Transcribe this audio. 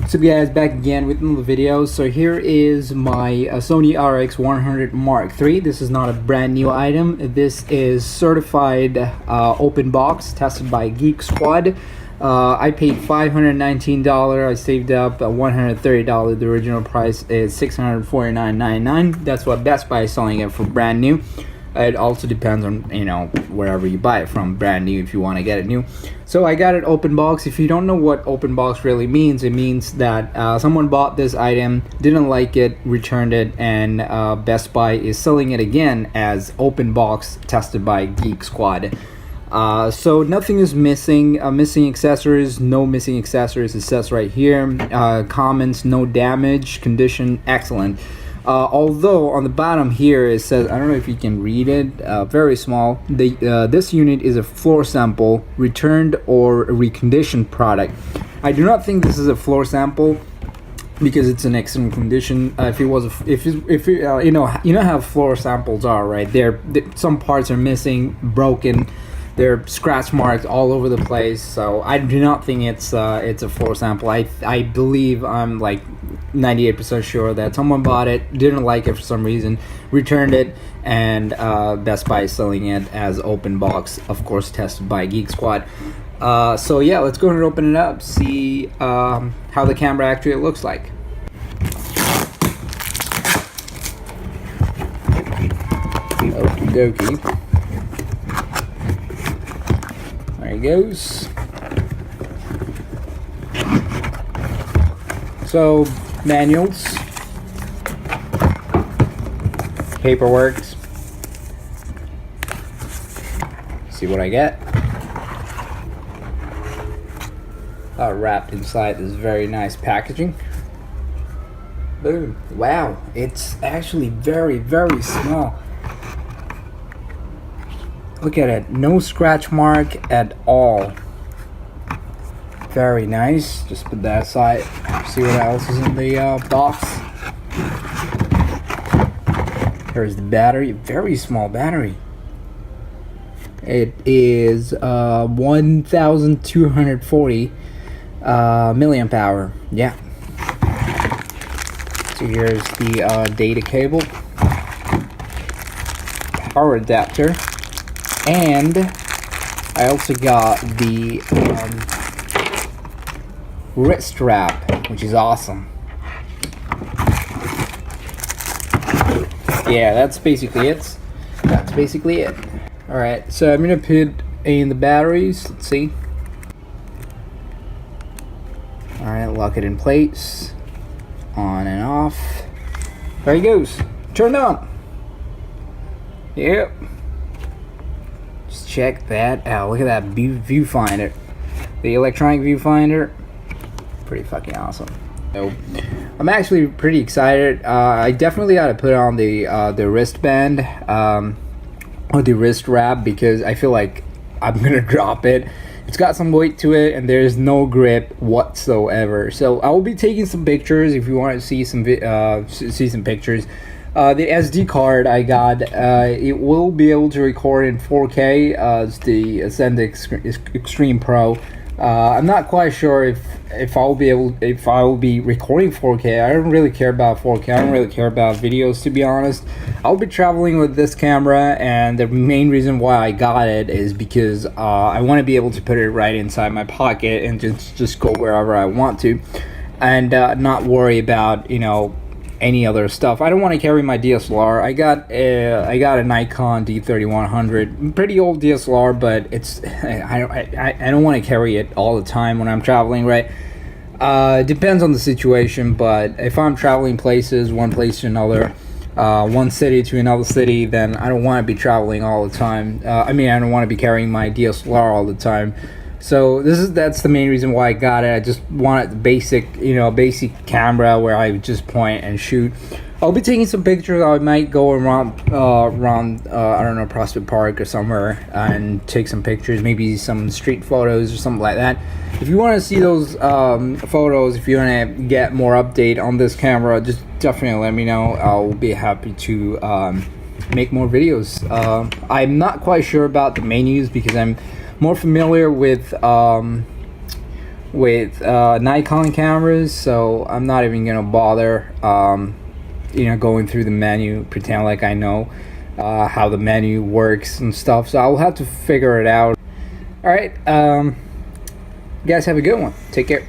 What's up guys, back again with another video. So here is my Sony RX100 Mark III. This is not a brand new item. This is certified open box, tested by Geek Squad. I paid $519. I saved up $130. The original price is $649.99. That's what Best Buy is selling it for brand new. It also depends on, you know, wherever you buy it from, brand new if you want to get it new. So I got it open box. If you don't know what open box really means, it means that someone bought this item, didn't like it, returned it, and Best Buy is selling it again as open box, tested by Geek Squad. So nothing is missing. Missing accessories, no missing accessories. It says right here. Comments, no damage, condition excellent. Although on the bottom here it says, I don't know if you can read it, very small. This unit is a floor sample, returned or reconditioned product. I do not think this is a floor sample because it's in excellent condition. If it was, you know how floor samples are, right? Some parts are missing, broken. There are scratch marks all over the place, so I do not think it's a floor sample. I believe, I'm like 98% sure that someone bought it, didn't like it for some reason, returned it, and Best Buy is selling it as open box, of course tested by Geek Squad. So yeah, let's go ahead and open it up, see how the camera actually looks like. Okie dokie. There he goes. So, manuals, paperwork. See what I get. Wrapped inside this very nice packaging. Boom. Wow, it's actually very, very small. Look at it, no scratch mark at all. Very nice. Just put that aside. See what else is in the box. Here's the battery. Very small battery. It is 1240 milliamp hour. Yeah. So here's the data cable, power adapter. And I also got the wrist wrap, which is awesome. Yeah, that's basically it. Alright, so I'm gonna put in the batteries. Let's see. Alright, lock it in place. On and off. There he goes. Turned on. Yep. Check that out. Look at that viewfinder. The electronic viewfinder. Pretty fucking awesome. So, I'm actually pretty excited. I definitely got to put on the wristband or the wrist wrap because I feel like I'm gonna drop it. It's got some weight to it and there's no grip whatsoever. So I will be taking some pictures if you want to see some pictures. The SD card I got, it will be able to record in 4K. It's the Ascend Extreme Pro. I'm not quite sure if I will be recording 4K. I don't really care about 4K. I don't really care about videos, to be honest. I'll be traveling with this camera, and the main reason why I got it is because I want to be able to put it right inside my pocket and just go wherever I want to, and not worry about, you know, any other stuff. I don't want to carry my DSLR. I got a Nikon D3100, pretty old DSLR, but it's I don't want to carry it all the time when I'm traveling, right? Depends on the situation, but if I'm traveling places, one place to another, one city to another city, then I don't want to be traveling all the time. I mean, I don't want to be carrying my DSLR all the time. So that's the main reason why I got it. I just wanted the basic camera where I just point and shoot. I'll be taking some pictures. I might go around I don't know, Prospect Park or somewhere and take some pictures, maybe some street photos or something like that. If you want to see those photos, if you want to get more update on this camera, just definitely let me know. I'll be happy to make more videos. I'm not quite sure about the menus because I'm more familiar with with Nikon cameras, so I'm not even gonna bother going through the menu, pretend like I know how the menu works and stuff. So I'll have to figure it out. All right, you guys have a good one. Take care.